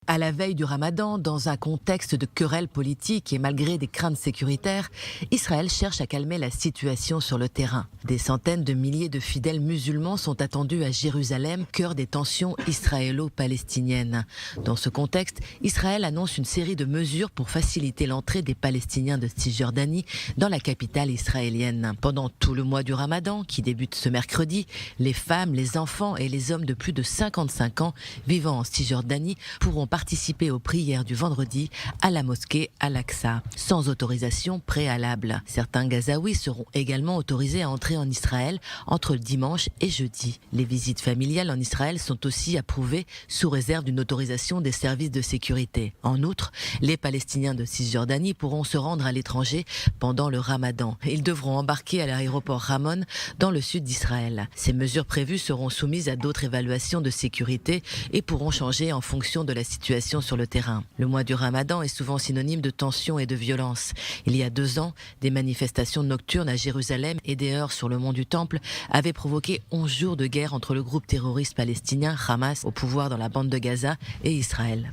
À la veille du Ramadan, dans un contexte de querelles politiques et malgré des craintes sécuritaires, Israël cherche à calmer la situation sur le terrain. Des centaines de milliers de fidèles musulmans sont attendus à Jérusalem, cœur des tensions israélo-palestiniennes. Dans ce contexte, Israël annonce une série de mesures pour faciliter l'entrée des Palestiniens de Cisjordanie dans la capitale israélienne. Pendant tout le mois du Ramadan, qui débute ce mercredi, les femmes, les enfants et les hommes de plus de 55 ans vivant en Cisjordanie pourront participer aux prières du vendredi à la mosquée Al-Aqsa, sans autorisation préalable. Certains Gazaouis seront également autorisés à entrer en Israël entre le dimanche et jeudi. Les visites familiales en Israël sont aussi approuvées sous réserve d'une autorisation des services de sécurité. En outre, les Palestiniens de Cisjordanie pourront se rendre à l'étranger pendant le Ramadan. Ils devront embarquer à l'aéroport Ramon dans le sud d'Israël. Ces mesures prévues seront soumises à d'autres évaluations de sécurité et pourront changer en fonction de la situation sur le terrain. Le mois du Ramadan est souvent synonyme de tension et de violence. Il y a 2 ans, des manifestations nocturnes à Jérusalem et des heurts sur le mont du Temple avaient provoqué 11 jours de guerre entre le groupe terroriste palestinien Hamas au pouvoir dans la bande de Gaza et Israël.